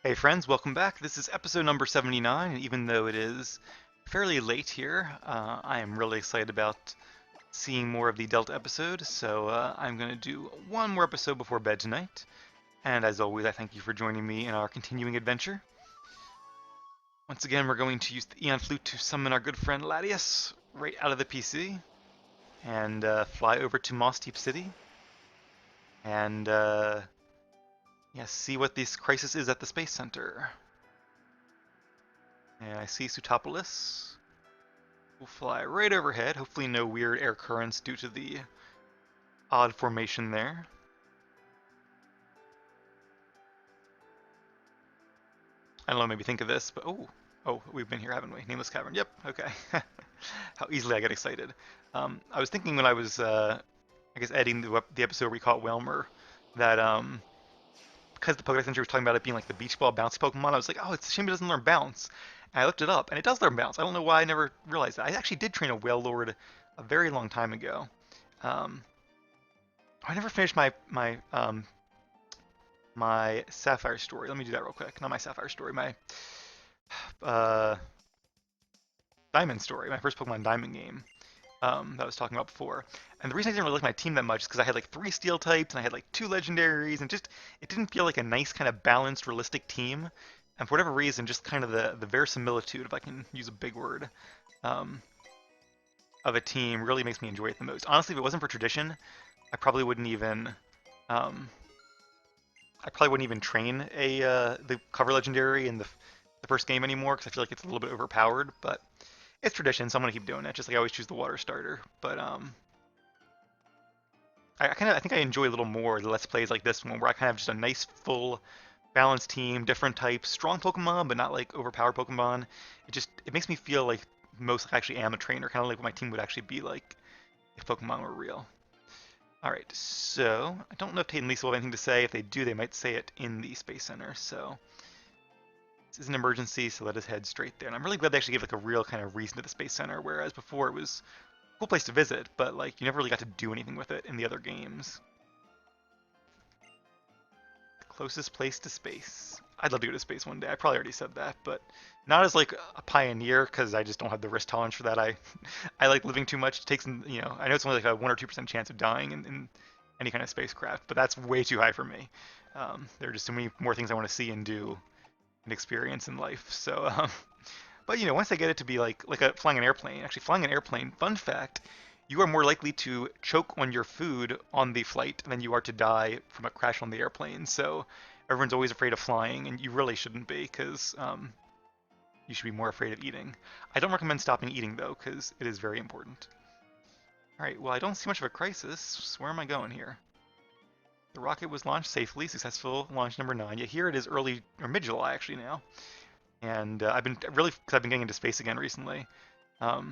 Hey friends, welcome back. This is episode number 79, and even though it is fairly late here, I am really excited about seeing more of the Delta episode, so I'm going to do one more episode before bed tonight. And as always, I thank you for joining me in our continuing adventure. Once again, we're going to use the Eon Flute to summon our good friend Latias right out of the PC, and fly over to Moss Deep City, and yeah, see what this crisis is at the Space Center. And I see Sutopolis. We'll fly right overhead. Hopefully no weird air currents due to the odd formation there. I don't know, maybe think of this, but oh, we've been here, haven't we? Nameless Cavern. Yep, okay. How easily I get excited. I was thinking when I was, I guess, editing the episode where we caught Whelmer, that because the Pokedex entry was talking about it being like the beach ball bouncy Pokemon, I was like, oh, it's a shame it doesn't learn bounce. And I looked it up, and it does learn bounce. I don't know why I never realized that. I actually did train a Wailord a very long time ago. Um, I never finished my Sapphire story. Let me do that real quick. Not my Sapphire story, my uh, Diamond story, my first Pokemon Diamond game that I was talking about before. And the reason I didn't really like my team that much is because I had like 3 Steel types and I had like 2 Legendaries, and just it didn't feel like a nice kind of balanced, realistic team. And for whatever reason, just kind of the verisimilitude, if I can use a big word, um, of a team really makes me enjoy it the most. Honestly, if it wasn't for tradition, I probably wouldn't even um, train a the cover legendary in the first game anymore because I feel like it's a little bit overpowered. But it's tradition, so I'm gonna keep doing it. Just like I always choose the water starter. But I think I enjoy a little more the let's plays like this one where I kind of have just a nice full balanced team, different types, strong Pokemon, but not like overpowered Pokemon. It makes me feel like most like I actually am a trainer, kind of like what my team would actually be like if Pokemon were real. Alright, so I don't know if Tate and Lisa will have anything to say. If they do, they might say it in the Space Center. So this is an emergency, so let us head straight there. And I'm really glad they actually gave like a real kind of reason to the Space Center, whereas before it was a cool place to visit, but like you never really got to do anything with it in the other games. The closest place to space. I'd love to go to space one day. I probably already said that, but not as like a pioneer because I just don't have the risk tolerance for that. I like living too much. It takes, I know it's only like a 1 or 2% chance of dying in any kind of spacecraft, but that's way too high for me. There are just so many more things I want to see and do and experience in life. So, but once I get it to be like flying an airplane, actually flying an airplane. Fun fact: you are more likely to choke on your food on the flight than you are to die from a crash on the airplane. So everyone's always afraid of flying, and you really shouldn't be, because you should be more afraid of eating. I don't recommend stopping eating though, because it is very important. All right, well I don't see much of a crisis. So where am I going here? The rocket was launched safely, successful launch number 9. Yet here it is early or mid-July actually now, and I've been really because I've been getting into space again recently. I've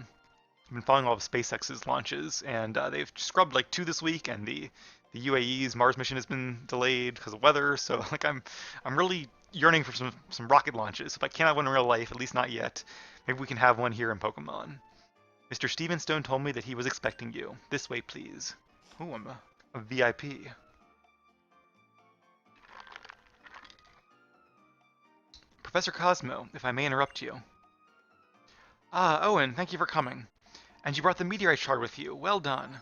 been following all of SpaceX's launches, and they've scrubbed like 2 this week, and the UAE's Mars mission has been delayed because of weather. So like I'm really yearning for some rocket launches. If I can't have one in real life, at least not yet, maybe we can have one here in Pokemon. Mr. Stevenstone told me that he was expecting you. This way, please. Oh, I'm a VIP. Professor Cosmo, if I may interrupt you. Ah, Owen, thank you for coming. And you brought the meteorite shard with you. Well done.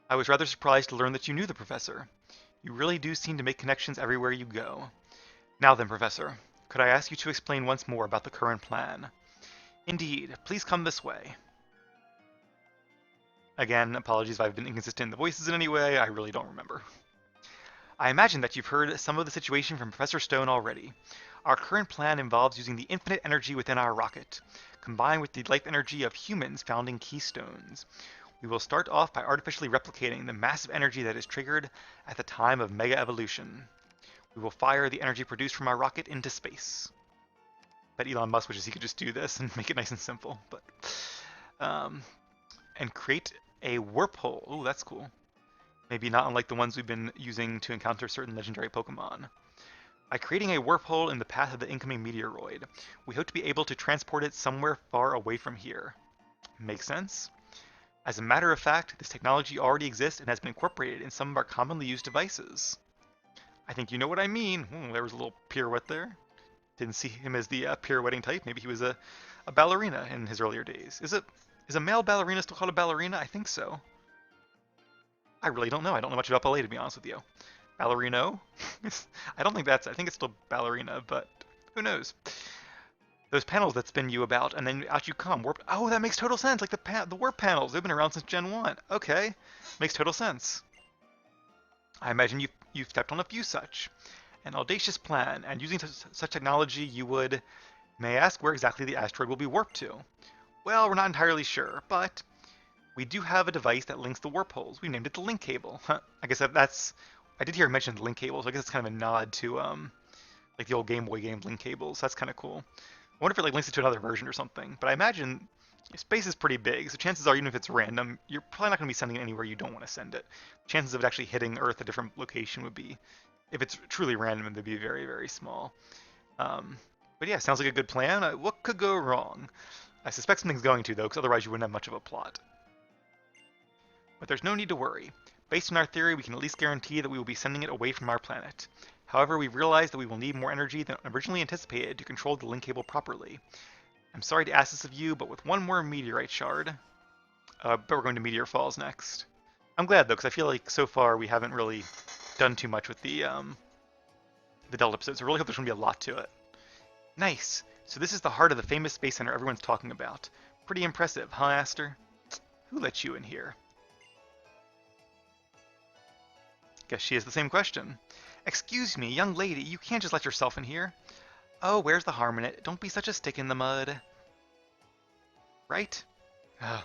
I was rather surprised to learn that you knew the professor. You really do seem to make connections everywhere you go. Now then, Professor, could I ask you to explain once more about the current plan? Indeed, please come this way. Again, apologies if I've been inconsistent in the voices in any way, I really don't remember. I imagine that you've heard some of the situation from Professor Stone already. Our current plan involves using the infinite energy within our rocket, combined with the life energy of humans found in keystones. We will start off by artificially replicating the massive energy that is triggered at the time of Mega Evolution. We will fire the energy produced from our rocket into space. Bet Elon Musk wishes he could just do this and make it nice and simple, but and create a warp hole. Oh, that's cool. Maybe not unlike the ones we've been using to encounter certain legendary Pokemon. By creating a warp hole in the path of the incoming meteoroid, we hope to be able to transport it somewhere far away from here. Makes sense? As a matter of fact, this technology already exists and has been incorporated in some of our commonly used devices. I think you know what I mean. There was a little pirouette there. Didn't see him as the pirouetting type. Maybe he was a ballerina in his earlier days. Is a male ballerina still called a ballerina? I think so. I really don't know. I don't know much about ballet, to be honest with you. Ballerino? I don't think that's. I think it's still ballerina, but who knows? Those panels that spin you about, and then out you come. Warp. Oh, that makes total sense. Like the warp panels. They've been around since Gen 1. Okay, makes total sense. I imagine you've stepped on a few such. An audacious plan, and using such technology, you would. May I ask where exactly the asteroid will be warped to? Well, we're not entirely sure, but we do have a device that links the warp holes. We named it the link cable. Huh. I guess that's. I did hear mention the link cable, so I guess it's kind of a nod to like the old Game Boy game link cables. That's kind of cool. I wonder if it like links it to another version or something. But I imagine space is pretty big, so chances are, even if it's random, you're probably not going to be sending it anywhere you don't want to send it. Chances of it actually hitting Earth at a different location would be, if it's truly random, they'd be very, very small. But yeah, sounds like a good plan. What could go wrong? I suspect something's going to, though, because otherwise you wouldn't have much of a plot. But there's no need to worry. Based on our theory, we can at least guarantee that we will be sending it away from our planet. However, we realize that we will need more energy than originally anticipated to control the link cable properly. I'm sorry to ask this of you, but with one more meteorite shard... but we're going to Meteor Falls next. I'm glad, though, because I feel like so far we haven't really done too much with the Delta episodes. I really hope there's going to be a lot to it. Nice! So this is the heart of the famous space center everyone's talking about. Pretty impressive, huh, Aster? Who let you in here? Guess she has the same question. Excuse me, young lady, you can't just let yourself in here. Oh, where's the harm in it? Don't be such a stick in the mud. Right? Ugh.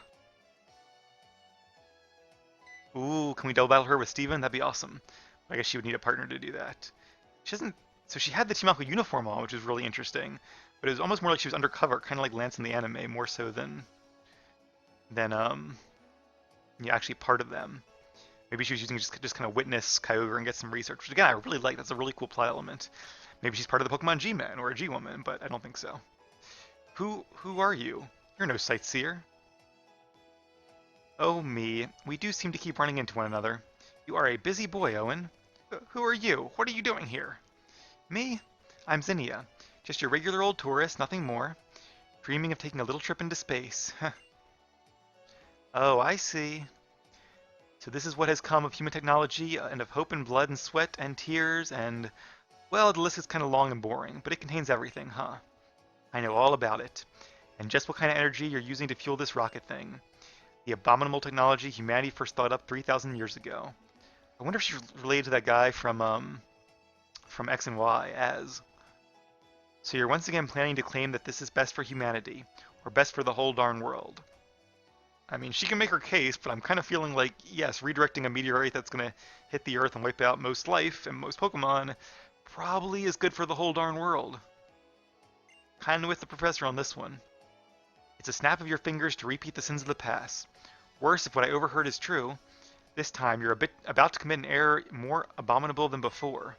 Ooh, can we double battle her with Steven? That'd be awesome. I guess she would need a partner to do that. She doesn't... So she had the Team Aqua uniform on, which is really interesting. But it was almost more like she was undercover, kind of like Lance in the anime, more so than yeah, actually part of them. Maybe she was using just kind of witness Kyogre and get some research, which again, I really like. That's a really cool plot element. Maybe she's part of the Pokemon G-Man or a G-Woman, but I don't think so. Who are you? You're no sightseer. Oh me, we do seem to keep running into one another. You are a busy boy, Owen. Who are you? What are you doing here? Me? I'm Zinnia. Just your regular old tourist, nothing more. Dreaming of taking a little trip into space. Oh, I see. So this is what has come of human technology, and of hope and blood and sweat and tears and... Well, the list is kind of long and boring, but it contains everything, huh? I know all about it. And just what kind of energy you're using to fuel this rocket thing. The abominable technology humanity first thought up 3,000 years ago. I wonder if she's related to that guy from X and Y, as. So you're once again planning to claim that this is best for humanity, or best for the whole darn world. I mean, she can make her case, but I'm kind of feeling like, yes, redirecting a meteorite that's going to hit the Earth and wipe out most life and most Pokemon probably is good for the whole darn world. Kinda with the professor on this one. It's a snap of your fingers to repeat the sins of the past. Worse, if what I overheard is true, this time you're about to commit an error more abominable than before.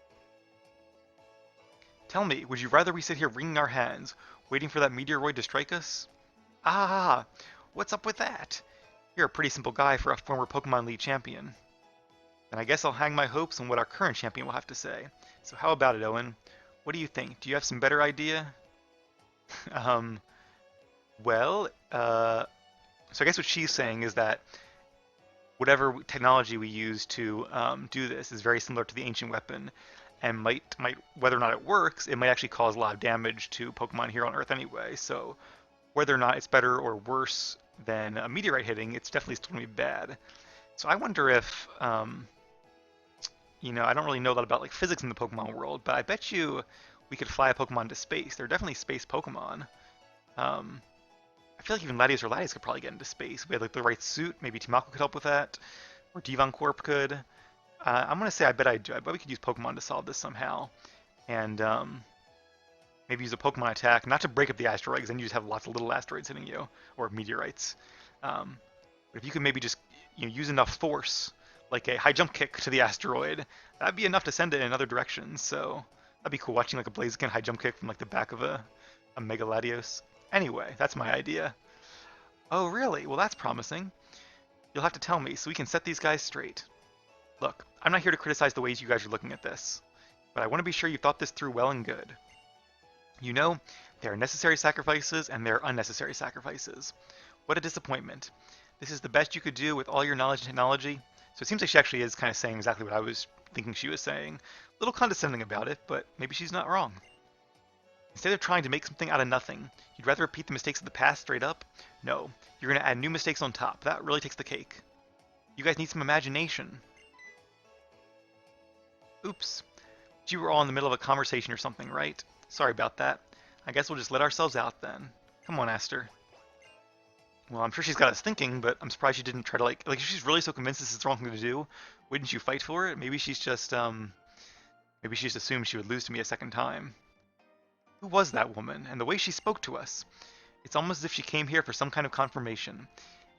Tell me, would you rather we sit here wringing our hands, waiting for that meteoroid to strike us? Ah, what's up with that? You're a pretty simple guy for a former Pokemon League champion. Then I guess I'll hang my hopes on what our current champion will have to say. So how about it, Owen? What do you think? Do you have some better idea? Well, so I guess what she's saying is that whatever technology we use to do this is very similar to the ancient weapon, and might whether or not it works, it might actually cause a lot of damage to Pokemon here on Earth anyway. So whether or not it's better or worse than a meteorite hitting, it's definitely still gonna be bad. So I wonder if I don't really know a lot about like physics in the Pokemon world, but I bet you we could fly a Pokemon to space. They're definitely space Pokemon. I feel like even Latios or Latias could probably get into space. If we had like the right suit, maybe Team Aqua could help with that, or Devon Corp could. I'm gonna say I bet we could use Pokemon to solve this somehow, and maybe use a Pokemon attack, not to break up the asteroid, because then you just have lots of little asteroids hitting you, or meteorites. But if you could maybe just use enough force, like a high jump kick to the asteroid, that'd be enough to send it in other directions. So that'd be cool, watching like a Blaziken high jump kick from like the back of a Mega Latios. Anyway, that's my idea. Oh, really? Well, that's promising. You'll have to tell me so we can set these guys straight. Look, I'm not here to criticize the ways you guys are looking at this. but I want to be sure you thought this through well and good. You know, there are necessary sacrifices and there are unnecessary sacrifices. What a disappointment. This is the best you could do with all your knowledge and technology. So it seems like she actually is kind of saying exactly what I was thinking she was saying. A little condescending about it, but maybe she's not wrong. Instead of trying to make something out of nothing, you'd rather repeat the mistakes of the past straight up? No, you're going to add new mistakes on top. That really takes the cake. You guys need some imagination. Oops. You were all in the middle of a conversation or something, right? Sorry about that. I guess we'll just let ourselves out then. Come on, Aster. Well, I'm sure she's got us thinking, but I'm surprised she didn't try to like if she's really so convinced this is the wrong thing to do, wouldn't you fight for it? Maybe maybe she just assumed she would lose to me a second time. Who was that woman? And the way she spoke to us. It's almost as if she came here for some kind of confirmation.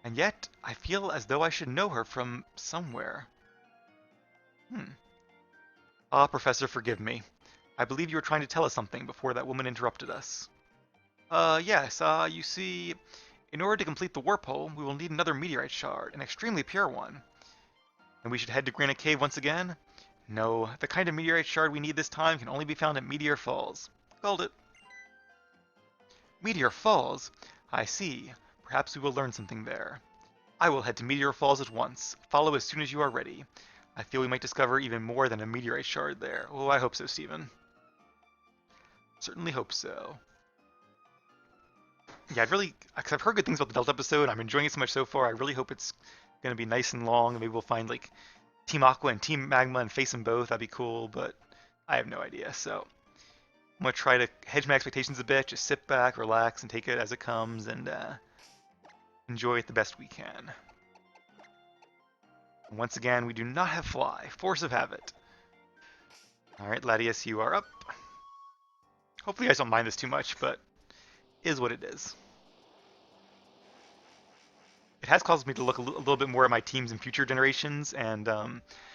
And yet, I feel as though I should know her from somewhere. Ah, Professor, forgive me. I believe you were trying to tell us something before that woman interrupted us. Yes, you see, in order to complete the warp hole, we will need another meteorite shard, an extremely pure one. And we should head to Granite Cave once again? No, the kind of meteorite shard we need this time can only be found at Meteor Falls. Called it. Meteor Falls? I see. Perhaps we will learn something there. I will head to Meteor Falls at once. Follow as soon as you are ready. I feel we might discover even more than a meteorite shard there. Oh, I hope so, Steven. Certainly hope so. Yeah, because I've heard good things about the Delta episode. I'm enjoying it so much so far. I really hope it's going to be nice and long. Maybe we'll find like Team Aqua and Team Magma and face them both. That'd be cool, but I have no idea. So I'm going to try to hedge my expectations a bit, just sit back, relax, and take it as it comes, and enjoy it the best we can. And once again, we do not have Fly. Force of Habit. Alright, Latias, you are up. Hopefully you guys don't mind this too much, but is what it is. It has caused me to look a little bit more at my teams in future generations, and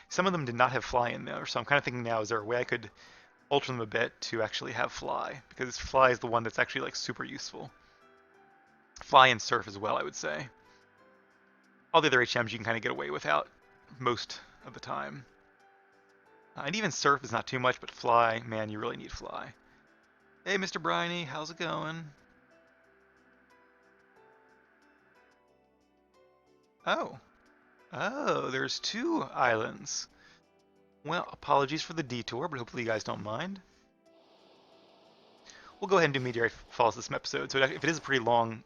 some of them did not have Fly in there, so I'm kind of thinking now, is there a way I could alter them a bit to actually have Fly? Because Fly is the one that's actually like super useful. Fly and Surf as well, I would say. All the other HMs you can kind of get away without most of the time. And even Surf is not too much, but Fly, man, you really need Fly. Hey, Mr. Briney, how's it going? Oh. Oh, there's two islands. Well, apologies for the detour, but hopefully you guys don't mind. We'll go ahead and do Meteorite Falls this episode, so if it is a pretty long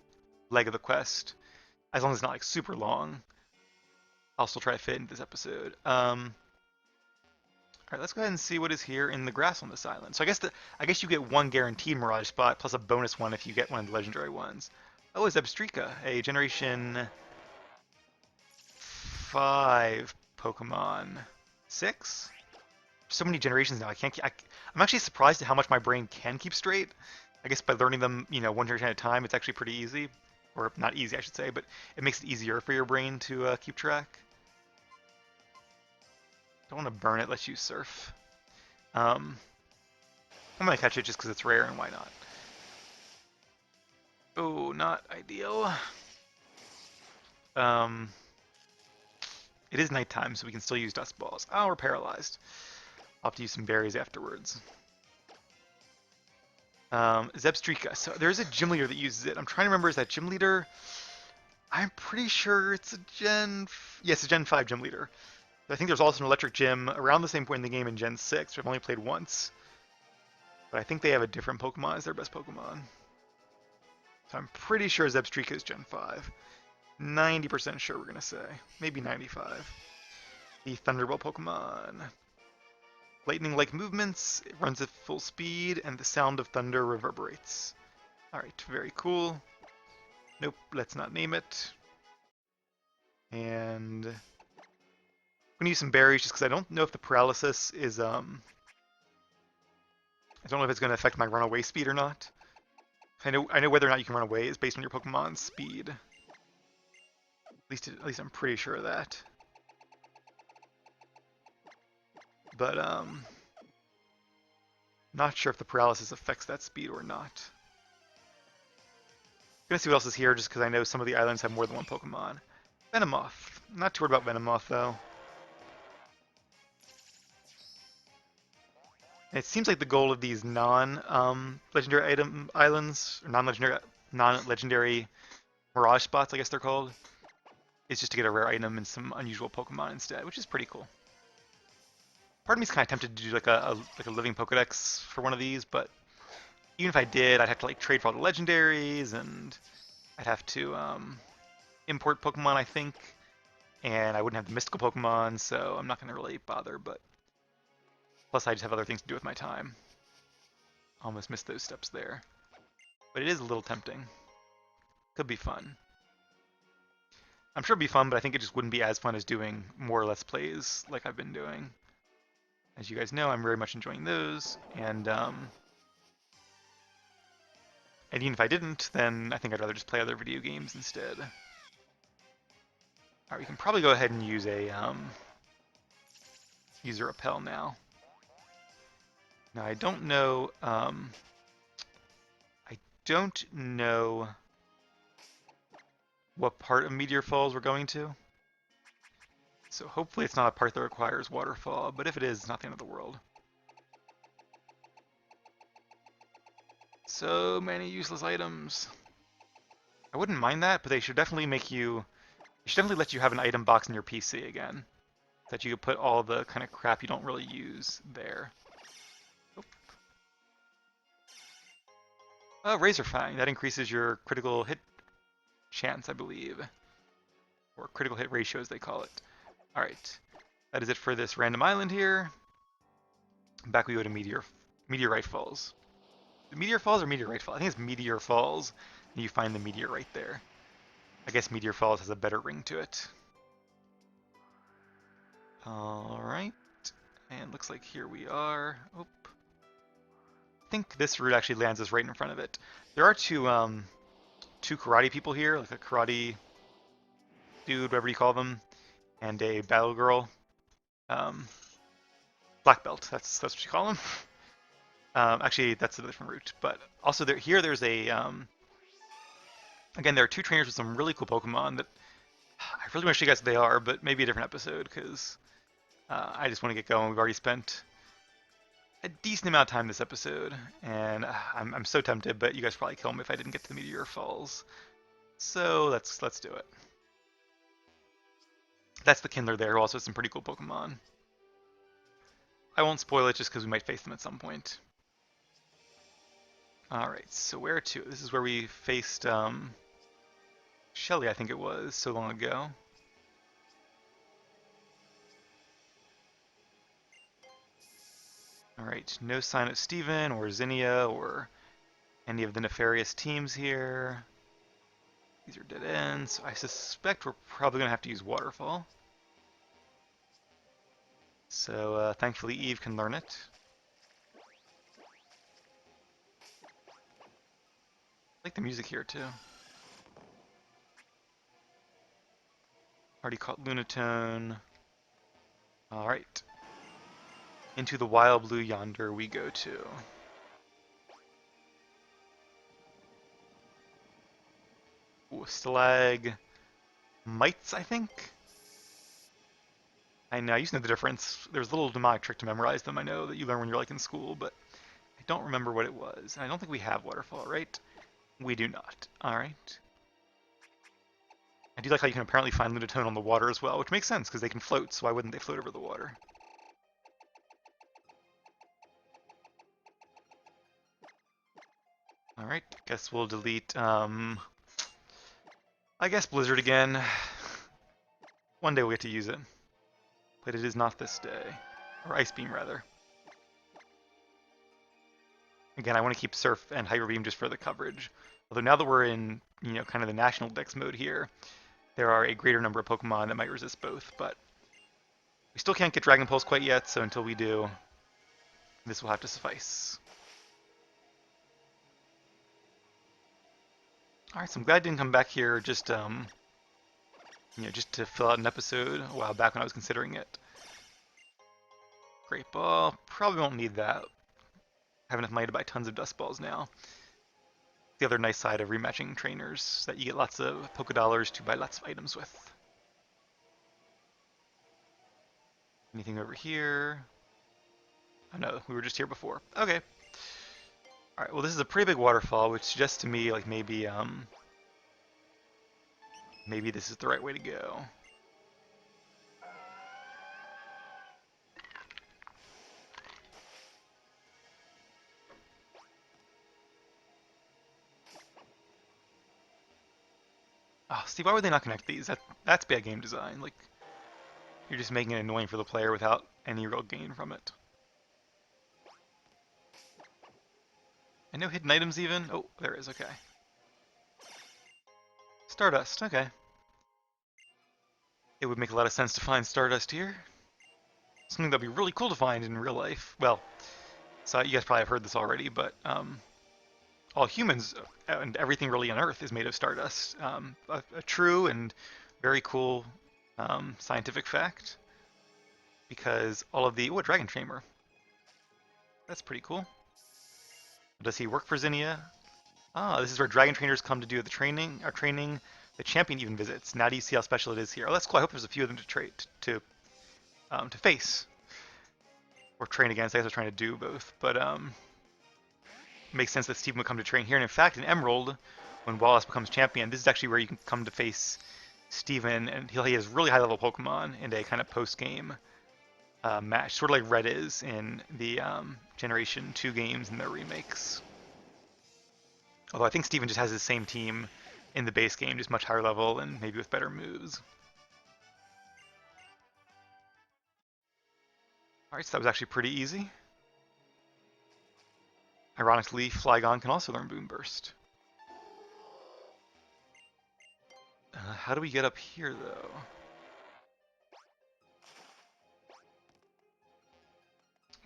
leg of the quest, as long as it's not like super long, I'll still try to fit into this episode. Alright, let's go ahead and see what is here in the grass on this island. So I guess you get one guaranteed Mirage spot, plus a bonus one if you get one of the legendary ones. Oh, it's Zebstrika, a Generation 5 Pokemon. 6? So many generations now, I'm actually surprised at how much my brain can keep straight. I guess by learning them, one generation at a time, it's actually pretty easy. Or not easy, I should say, but it makes it easier for your brain to keep track. Don't want to burn it, let's use Surf. I'm going to catch it just because it's rare and why not. Oh, not ideal. It is nighttime, so we can still use Dust Balls. Oh, we're paralyzed. I'll have to use some berries afterwards. Zebstrika. So there's a gym leader that uses it. I'm trying to remember, is that gym leader? I'm pretty sure it's a Yes, a Gen 5 gym leader. I think there's also an electric gym around the same point in the game in Gen 6, which I've only played once. But I think they have a different Pokemon as their best Pokemon. So I'm pretty sure Zebstrika is Gen 5. 90% sure we're going to say. Maybe 95. The Thunderbolt Pokemon. Lightning-like movements, it runs at full speed, and the sound of thunder reverberates. Alright, very cool. Nope, let's not name it. And I'm gonna use some berries just because I don't know if the paralysis is I don't know if it's gonna affect my runaway speed or not. I know whether or not you can run away is based on your Pokemon's speed. At least I'm pretty sure of that. But not sure if the paralysis affects that speed or not. Gonna see what else is here just because I know some of the islands have more than one Pokemon. Venomoth. Not too worried about Venomoth though. And it seems like the goal of these non-legendary item islands, or non-legendary mirage spots, I guess they're called, is just to get a rare item and some unusual Pokemon instead, which is pretty cool. Part of me is kind of tempted to do like a living Pokedex for one of these, but even if I did, I'd have to like trade for all the legendaries, and I'd have to import Pokemon, I think, and I wouldn't have the mystical Pokemon, so I'm not going to really bother. But plus, I just have other things to do with my time. Almost missed those steps there, but it is a little tempting. Could be fun. I'm sure it'd be fun, but I think it just wouldn't be as fun as doing more Let's Plays like I've been doing. As you guys know, I'm very much enjoying those, and even if I didn't, then I think I'd rather just play other video games instead. Alright, we can probably go ahead and use a repel now. Now I don't know what part of Meteor Falls we're going to. So hopefully it's not a part that requires waterfall, but if it is, it's not the end of the world. So many useless items. I wouldn't mind that, but they should definitely let you have an item box in your PC again. That you could put all the kind of crap you don't really use there. Razor Fang, that increases your critical hit chance, I believe. Or critical hit ratio as they call it. Alright, that is it for this random island here. Back we go to Meteorite Falls. Meteor Falls or Meteorite Falls? I think it's Meteor Falls, and you find the meteor right there. I guess Meteor Falls has a better ring to it. Alright, and looks like here we are. Oh, I think this route actually lands us right in front of it. There are two karate people here, like a karate dude, whatever you call them, and a battle girl. Black belt, that's what you call them. Actually, that's a different route. But also there's a again, there are two trainers with some really cool Pokemon that I really want to show you guys what they are, but maybe a different episode because I just want to get going. We've already spent a decent amount of time this episode, and I'm so tempted, but you guys probably kill me if I didn't get to the Meteor Falls. So let's do it. That's the Kindler there, who also has some pretty cool Pokemon. I won't spoil it just because we might face them at some point. Alright, so where to? This is where we faced Shelly, I think it was, so long ago. Alright, no sign of Steven or Zinnia or any of the nefarious teams here. These are dead ends. I suspect we're probably going to have to use Waterfall. So thankfully Eve can learn it. I like the music here too. Already caught Lunatone. Alright. Into the wild blue yonder we go to. Ooh, Stalag Mites, I think? I know, I used to know the difference. There's a little demonic trick to memorize them, I know, that you learn when you're like in school, but I don't remember what it was. And I don't think we have Waterfall, right? We do not. Alright. I do like how you can apparently find Lunatone on the water as well, which makes sense, because they can float, so why wouldn't they float over the water? Alright, guess we'll delete, I guess Blizzard again. One day we'll get to use it. But it is not this day. Or Ice Beam, rather. Again, I want to keep Surf and Hyper Beam just for the coverage. Although now that we're in, kind of the National Dex mode here, there are a greater number of Pokemon that might resist both, but we still can't get Dragon Pulse quite yet, so until we do, this will have to suffice. Alright, so I'm glad I didn't come back here just, just to fill out an episode a while back when I was considering it. Great Ball, probably won't need that. I have enough money to buy tons of Dust Balls now. The other nice side of rematching trainers, that you get lots of Pokedollars to buy lots of items with. Anything over here? Oh no, we were just here before. Okay. All right. Well, this is a pretty big waterfall, which suggests to me like maybe this is the right way to go. Oh, Steve, why would they not connect these? That's bad game design. Like, you're just making it annoying for the player without any real gain from it. And no hidden items even? Oh, there is, okay. Stardust, okay. It would make a lot of sense to find Stardust here. Something that'd be really cool to find in real life. Well, so you guys probably have heard this already, but all humans and everything really on Earth is made of Stardust. A true and very cool scientific fact. Because all of the... Oh, a Dragon Tamer. That's pretty cool. Does he work for Zinnia? Ah, this is where Dragon Trainers come to do the training. Our training, the champion even visits. Now do you see how special it is here? Oh, that's cool. I hope there's a few of them to face or train against. I guess I was trying to do both, but it makes sense that Steven would come to train here. And in fact, in Emerald, when Wallace becomes champion, this is actually where you can come to face Steven, and he has really high level Pokemon in a kind of post game match, sort of like Red is in the Generation 2 games and their remakes. Although I think Steven just has his same team in the base game, just much higher level and maybe with better moves. Alright, so that was actually pretty easy. Ironically, Flygon can also learn Boom Burst. How do we get up here, though?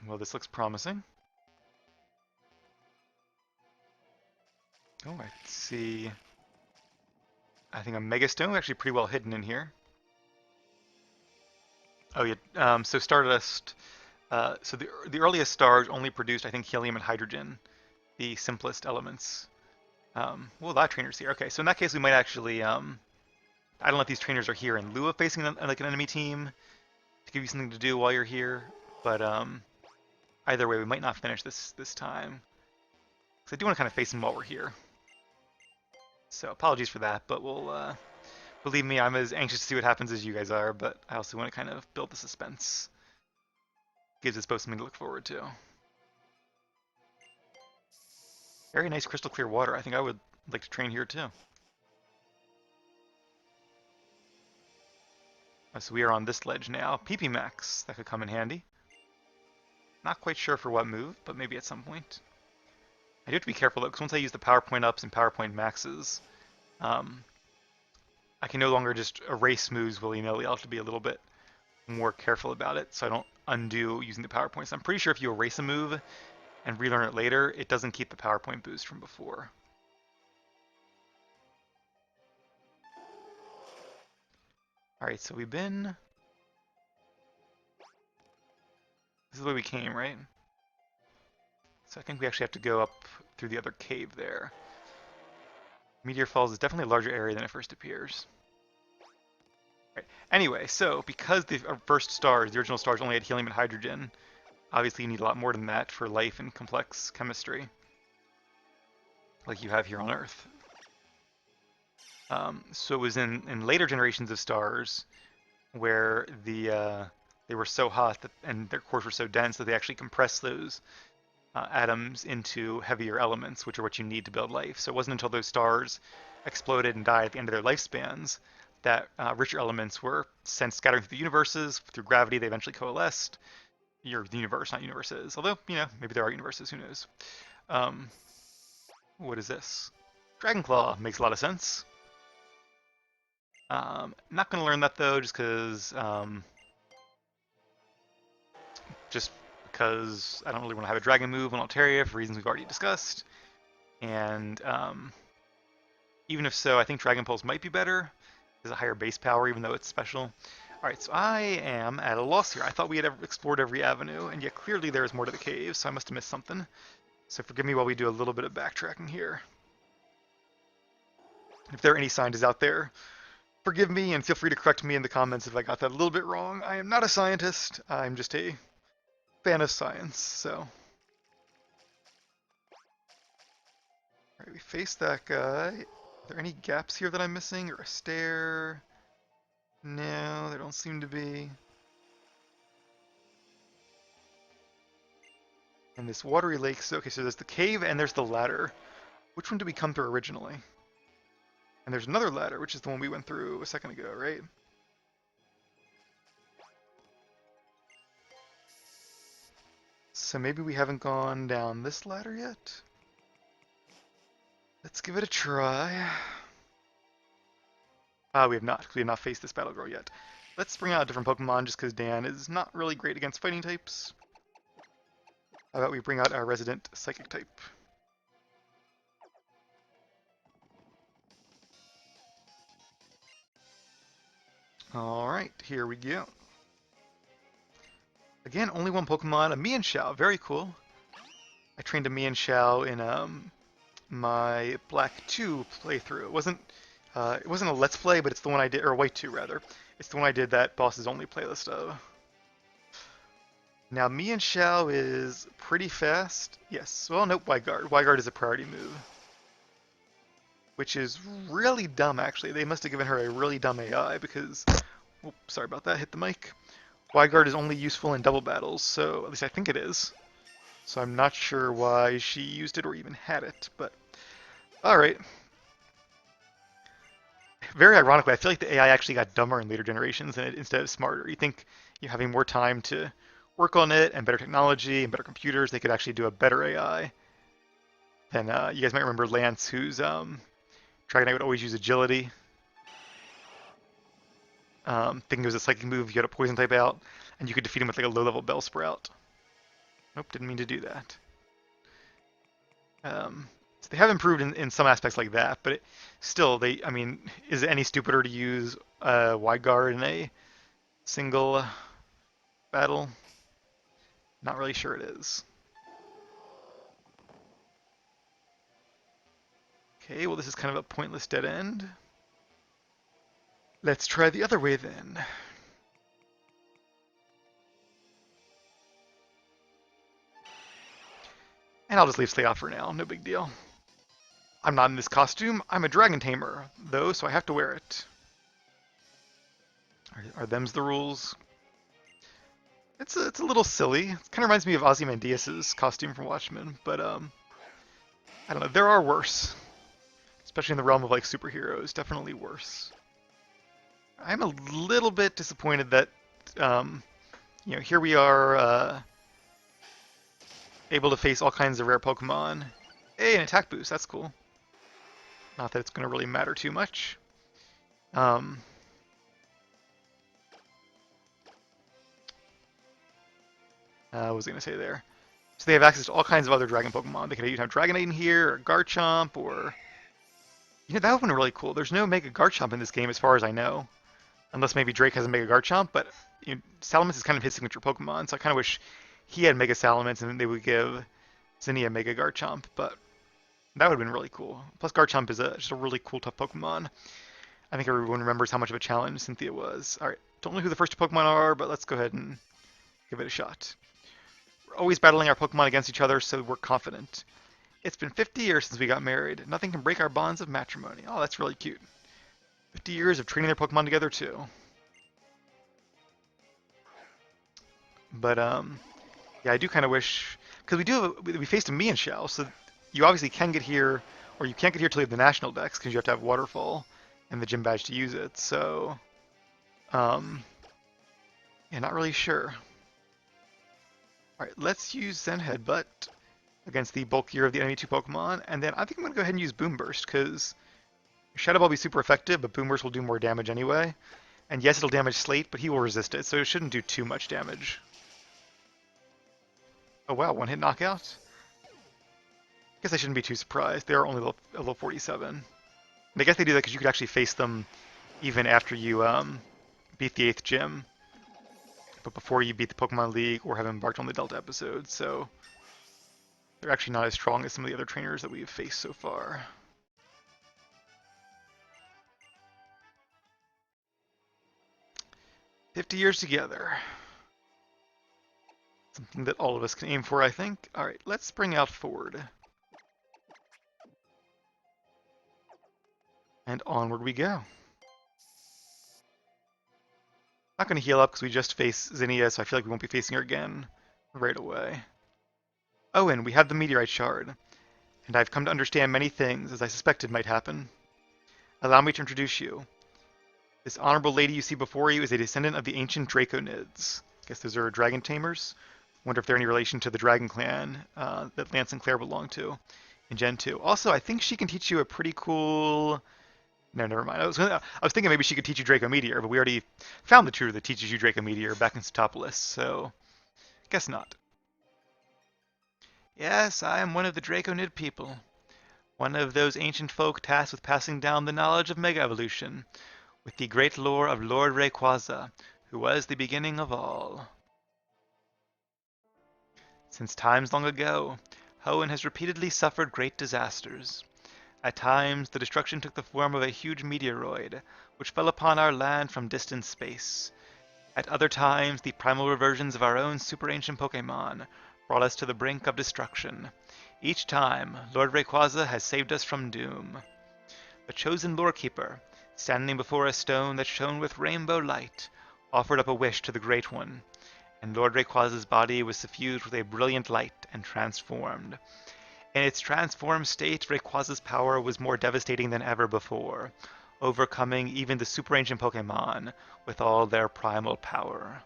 Well, this looks promising. Oh, I see. I think a Mega Stone actually pretty well hidden in here. Oh yeah. So Stardust. So the earliest stars only produced, I think, helium and hydrogen, the simplest elements. Well, a lot of trainers here. Okay, so in that case, we might actually. I don't know if these trainers are here in lieu of facing like an enemy team to give you something to do while you're here, but either way, we might not finish this time. Because I do want to kind of face them while we're here. So apologies for that, but we'll. Believe me, I'm as anxious to see what happens as you guys are, but I also want to kind of build the suspense. Gives us both something to look forward to. Very nice crystal clear water. I think I would like to train here too. So we are on this ledge now. PP Max, that could come in handy. Not quite sure for what move, but maybe at some point. I do have to be careful though, because once I use the PowerPoint ups and PowerPoint maxes, I can no longer just erase moves willy-nilly. I'll have to be a little bit more careful about it so I don't undo using the PowerPoints. I'm pretty sure if you erase a move and relearn it later, it doesn't keep the PowerPoint boost from before. Alright, so we've been... This is the way we came, right? So I think we actually have to go up through the other cave there. Meteor Falls is definitely a larger area than it first appears. Right. Anyway, so because the first stars, the original stars, only had helium and hydrogen, obviously you need a lot more than that for life and complex chemistry, like you have here on Earth. So it was in later generations of stars where they were so hot that, and their cores were so dense that they actually compressed those atoms into heavier elements, which are what you need to build life. So it wasn't until those stars exploded and died at the end of their lifespans that richer elements were sent scattering through the universes. Through gravity, they eventually coalesced. You're the universe, not universes. Although, you know, maybe there are universes, who knows. What is this? Dragonclaw makes a lot of sense. Not going to learn that though, just because I don't really want to have a dragon move on Altaria for reasons we've already discussed. And even if so, I think Dragon Pulse might be better. There's a higher base power, even though it's special. Alright, so I am at a loss here. I thought we had explored every avenue, and yet clearly there is more to the cave, so I must have missed something. So forgive me while we do a little bit of backtracking here. If there are any scientists out there, forgive me and feel free to correct me in the comments if I got that a little bit wrong. I am not a scientist. I'm just a fan of science, so. Alright, we face that guy. Are there any gaps here that I'm missing, or a stair? No, there don't seem to be. And this watery lake, so okay, so there's the cave and there's the ladder. Which one did we come through originally? And there's another ladder, which is the one we went through a second ago, right? So maybe we haven't gone down this ladder yet? Let's give it a try. We have not. We have not faced this battle girl yet. Let's bring out a different Pokemon just because Dan is not really great against fighting types. How about we bring out our resident Psychic type? Alright, here we go. Again, only one Pokemon, a Mienshao, very cool. I trained a Mienshao in my Black 2 playthrough. It wasn't a Let's Play, but it's the one I did, or White 2 rather. It's the one I did that Bosses Only playlist of. Now, Mienshao is pretty fast. Yes, well, nope, Wyguard. Wyguard is a priority move. Which is really dumb, actually. They must have given her a really dumb AI because... Oops, sorry about that, hit the mic. Wyguard is only useful in double battles, so at least I think it is. So I'm not sure why she used it or even had it, but... Alright. Very ironically, I feel like the AI actually got dumber in later generations instead of smarter. You think you're having more time to work on it and better technology and better computers, they could actually do a better AI than, you guys might remember Lance, whose Dragonite would always use agility. Thinking it was a psychic move, you had a poison type out, and you could defeat him with like a low-level Bellsprout. Nope, didn't mean to do that. So they have improved in some aspects like that, but still, I mean, is it any stupider to use Wyguard in a single battle? Not really sure it is. Okay, well this is kind of a pointless dead end. Let's try the other way then. And I'll just leave Stay off for now, no big deal. I'm not in this costume, I'm a dragon tamer, though, so I have to wear it. Are them's the rules? It's a little silly. It kind of reminds me of Ozymandias' costume from Watchmen, but I don't know. There are worse, especially in the realm of like superheroes. Definitely worse. I'm a little bit disappointed that here we are able to face all kinds of rare Pokemon. Hey, an attack boost. That's cool. Not that it's going to really matter too much. What was I going to say there? So they have access to all kinds of other Dragon Pokemon. They could even have Dragonite in here, or Garchomp, or... that would have been really cool. There's no Mega Garchomp in this game as far as I know. Unless maybe Drake has a Mega Garchomp, but Salamence is kind of his signature Pokemon, so I kind of wish he had Mega Salamence and they would give Zinnia Mega Garchomp, but that would have been really cool. Plus Garchomp is just a really cool, tough Pokemon. I think everyone remembers how much of a challenge Cynthia was. Alright, don't know who the first two Pokemon are, but let's go ahead and give it a shot. We're always battling our Pokemon against each other, so we're confident. It's been 50 years since we got married. Nothing can break our bonds of matrimony. Oh, that's really cute. 50 years of training their Pokemon together, too. But, yeah, I do kind of wish... Because we faced a Mienshao, so you obviously can get here, or you can't get here till you have the National Dex, because you have to have Waterfall and the Gym Badge to use it, so... yeah, not really sure. Alright, let's use Zen Headbutt against the bulkier of the enemy 2 Pokemon, and then I think I'm going to go ahead and use Boom Burst, because Shadow Ball will be super effective, but Boom Burst will do more damage anyway. And yes, it'll damage Slate, but he will resist it, so it shouldn't do too much damage. Oh wow, one-hit knockout? Guess I shouldn't be too surprised. They are only level 47. And I guess they do that because you could actually face them even after you beat the 8th gym, but before you beat the Pokemon League or have embarked on the Delta episode, so they're actually not as strong as some of the other trainers that we've faced so far. "50 years together." Something that all of us can aim for, I think. Alright, let's bring out Ford. And onward we go. Not going to heal up because we just faced Zinnia, so I feel like we won't be facing her again right away. Hoenn, we have the meteorite shard, and I've come to understand many things, as I suspected might happen. Allow me to introduce you. This honorable lady you see before you is a descendant of the ancient Draconids. Guess those are dragon tamers. Wonder if they're any relation to the dragon clan that Lance and Claire belong to in Gen 2. Also, I think she can teach you a pretty cool... No, never mind. I was thinking maybe she could teach you Draco Meteor, but we already found the tutor that teaches you Draco Meteor back in Satopolis, so guess not. Yes, I am one of the Draconid people. One of those ancient folk tasked with passing down the knowledge of Mega Evolution, with the great lore of Lord Rayquaza, who was the beginning of all. Since times long ago, Hoenn has repeatedly suffered great disasters. At times, the destruction took the form of a huge meteoroid, which fell upon our land from distant space. At other times, the primal reversions of our own super ancient Pokémon brought us to the brink of destruction. Each time, Lord Rayquaza has saved us from doom. The chosen Lorekeeper, standing before a stone that shone with rainbow light, offered up a wish to the Great One, and Lord Rayquaza's body was suffused with a brilliant light and transformed. In its transformed state, Rayquaza's power was more devastating than ever before, overcoming even the super ancient Pokémon with all their primal power.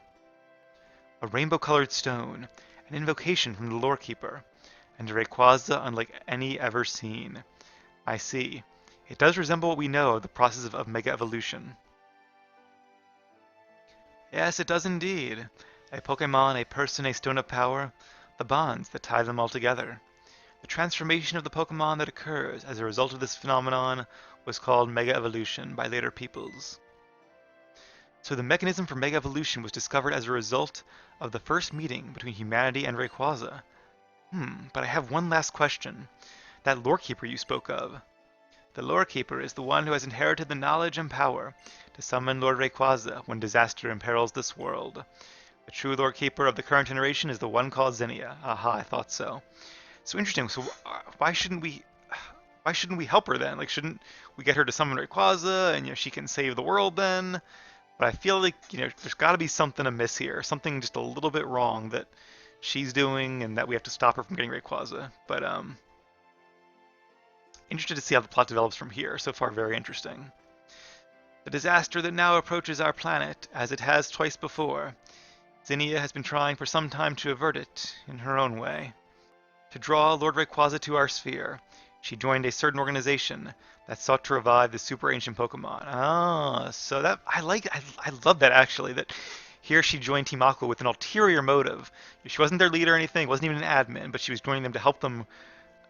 A rainbow-colored stone, an invocation from the Lorekeeper, and a Rayquaza unlike any ever seen. I see. It does resemble what we know of the process of Mega Evolution. Yes, it does indeed. A Pokémon, a person, a stone of power, the bonds that tie them all together. The transformation of the Pokémon that occurs as a result of this phenomenon was called Mega Evolution by later peoples. So the mechanism for Mega Evolution was discovered as a result of the first meeting between humanity and Rayquaza. But I have one last question. That Lorekeeper you spoke of. The Lorekeeper is the one who has inherited the knowledge and power to summon Lord Rayquaza when disaster imperils this world. The true Lorekeeper of the current generation is the one called Zinnia. Aha, I thought so. So interesting. So why shouldn't we help her then? Like, shouldn't we get her to summon Rayquaza and she can save the world then? But I feel like there's got to be something amiss here, something just a little bit wrong that she's doing, and that we have to stop her from getting Rayquaza. But interested to see how the plot develops from here. So far, very interesting. The disaster that now approaches our planet, as it has twice before, Zinnia has been trying for some time to avert it in her own way. To draw Lord Rayquaza to our sphere, she joined a certain organization that sought to revive the super ancient Pokemon. So that I love that actually. That here she joined Team Aqua with an ulterior motive. She wasn't their leader or anything, wasn't even an admin, but she was joining them to help them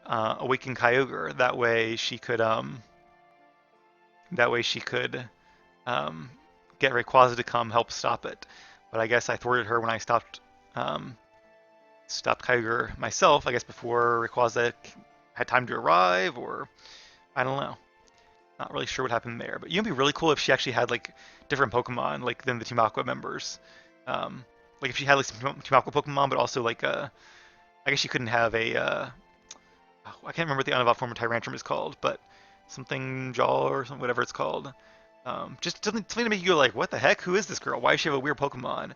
awaken Kyogre. That way she could get Rayquaza to come help stop it. But I guess I thwarted her when I stopped Kyogre myself, I guess before Rayquaza had time to arrive, or I don't know. Not really sure what happened there. But it'd be really cool if she actually had like different Pokemon like than the Team Aqua members. Like if she had like some Team Aqua Pokemon, but also like I guess she couldn't have a I can't remember what the unevolved form of Tyrantrum is called, but something Jaw or something, whatever it's called. Just something to make you go like, what the heck? Who is this girl? Why does she have a weird Pokemon?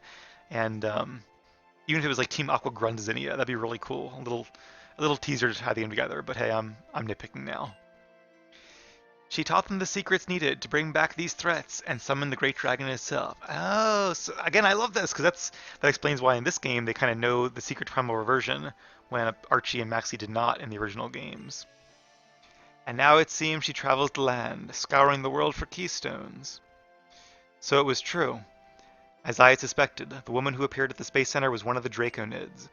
And even if it was like Team Aqua Grundzinia, that'd be really cool. A little teaser to tie them together. But hey, I'm nitpicking now. She taught them the secrets needed to bring back these threats and summon the Great Dragon itself. Oh, so again, I love this because that explains why in this game they kind of know the secret to Primal Reversion when Archie and Maxie did not in the original games. And now it seems she travels the land, scouring the world for keystones. So it was true. As I had suspected, the woman who appeared at the Space Center was one of the Draconids,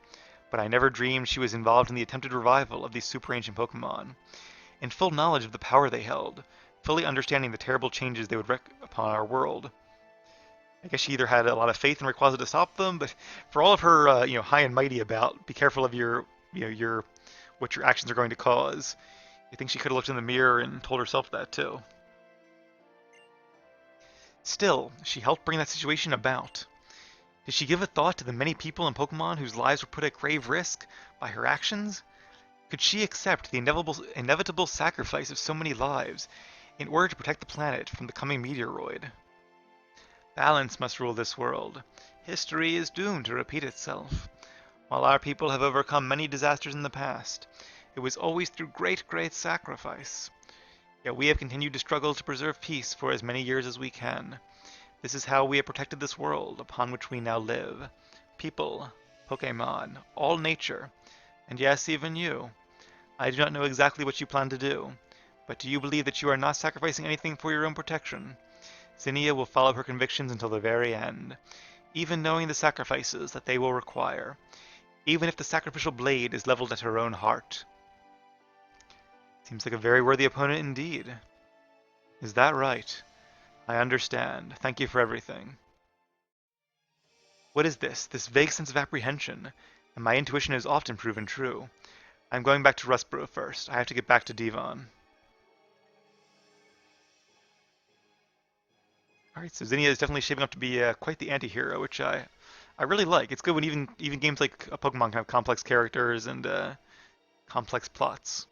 but I never dreamed she was involved in the attempted revival of these super ancient Pokemon. In full knowledge of the power they held, fully understanding the terrible changes they would wreak upon our world. I guess she either had a lot of faith in Rayquaza to stop them, but for all of her, high and mighty about, be careful of what your actions are going to cause, I think she could have looked in the mirror and told herself that too. Still, she helped bring that situation about. Did she give a thought to the many people and Pokemon whose lives were put at grave risk by her actions? Could she accept the inevitable sacrifice of so many lives in order to protect the planet from the coming meteoroid? Balance must rule this world. History is doomed to repeat itself. While our people have overcome many disasters in the past, it was always through great, great sacrifice. Yet we have continued to struggle to preserve peace for as many years as we can. This is how we have protected this world upon which we now live. People, Pokemon, all nature, and yes, even you. I do not know exactly what you plan to do, but do you believe that you are not sacrificing anything for your own protection? Zinnia will follow her convictions until the very end, even knowing the sacrifices that they will require, even if the sacrificial blade is leveled at her own heart. Seems like a very worthy opponent indeed. Is that right? I understand. Thank you for everything. What is this? This vague sense of apprehension? And my intuition has often proven true. I'm going back to Rustboro first. I have to get back to Devon. Alright, so Zinnia is definitely shaping up to be quite the anti-hero, which I really like. It's good when even games like a Pokemon can have complex characters and complex plots.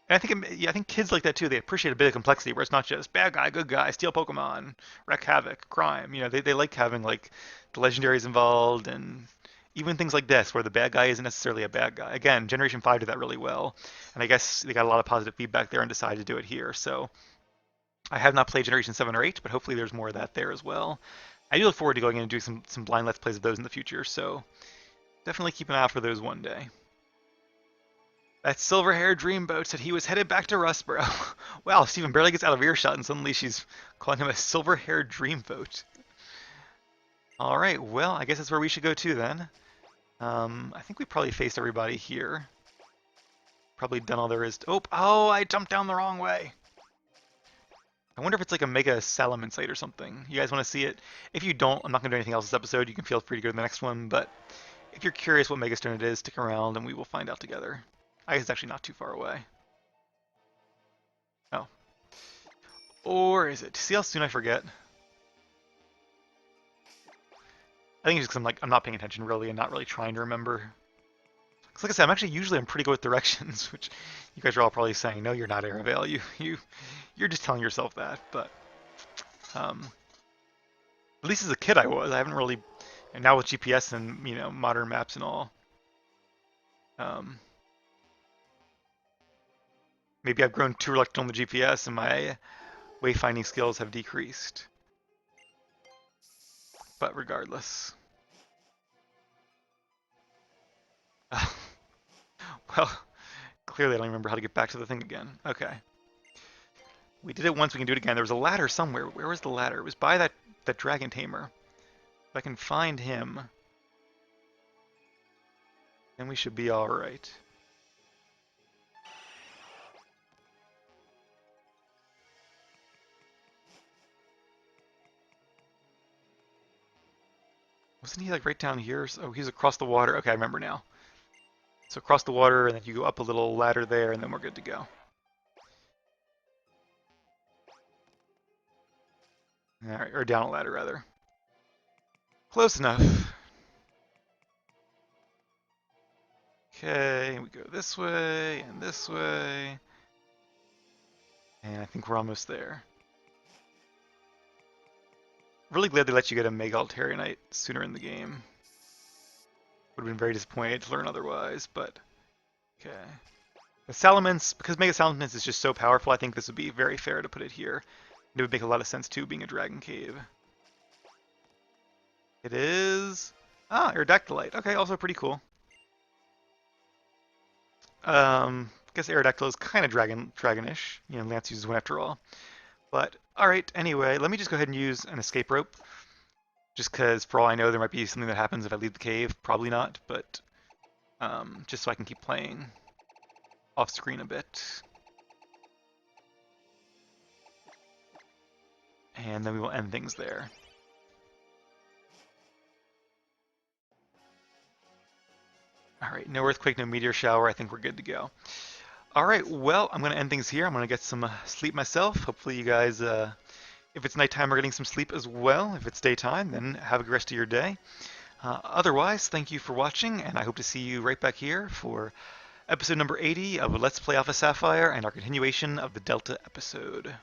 And I think kids like that too. They appreciate a bit of complexity, where it's not just bad guy, good guy, steal Pokemon, wreak havoc, crime. They like having like the legendaries involved and even things like this, where the bad guy isn't necessarily a bad guy. Again, Generation 5 did that really well, and I guess they got a lot of positive feedback there and decided to do it here. So I have not played Generation 7 or 8, but hopefully there's more of that there as well. I do look forward to going in and doing some blind Let's Plays of those in the future, so definitely keep an eye out for those one day. That silver-haired dreamboat said he was headed back to Rustboro. Wow, Steven barely gets out of earshot and suddenly she's calling him a silver-haired dreamboat. Alright, well, I guess that's where we should go to then. I think we probably faced everybody here. Probably done all there is to... Oh, I jumped down the wrong way! I wonder if it's like a Mega Salamence site or something. You guys want to see it? If you don't, I'm not going to do anything else this episode. You can feel free to go to the next one, but if you're curious what Mega Stone it is, stick around and we will find out together. I guess it's actually not too far away. Oh. Or is it? See how soon I forget? I think it's just because I'm not paying attention really and not really trying to remember. Because like I said, I'm pretty good with directions, which you guys are all probably saying, no, you're not, Aravail. You're just telling yourself that. But at least as a kid I was. I haven't really, and now with GPS and modern maps and all. Maybe I've grown too reluctant on the GPS and my wayfinding skills have decreased. But regardless. Well, clearly I don't remember how to get back to the thing again. Okay. We did it once, we can do it again. There was a ladder somewhere. Where was the ladder? It was by that dragon tamer. If I can find him, then we should be alright. Wasn't he like right down here? Oh, he's across the water. Okay, I remember now. So across the water, and then you go up a little ladder there, and then we're good to go. Alright, or down a ladder, rather. Close enough. Okay, we go this way, and this way. And I think we're almost there. Really glad they let you get a Mega Altaria sooner in the game. Would have been very disappointed to learn otherwise, but okay. The Salamence, because Mega Salamence is just so powerful, I think this would be very fair to put it here. It would make a lot of sense too, being a Dragon Cave. It is... Ah, Aerodactylite. Okay, also pretty cool. I guess Aerodactyl is kind of dragonish. Lance uses one after all. But, alright, anyway, let me just go ahead and use an escape rope. Just because, for all I know, there might be something that happens if I leave the cave. Probably not, but just so I can keep playing off screen a bit. And then we will end things there. Alright, no earthquake, no meteor shower. I think we're good to go. Alright, well, I'm going to end things here. I'm going to get some sleep myself. Hopefully you guys If it's nighttime, we're getting some sleep as well. If it's daytime, then have a good rest of your day. Otherwise, thank you for watching, and I hope to see you right back here for episode number 80 of Let's Play Alpha Sapphire and our continuation of the Delta episode.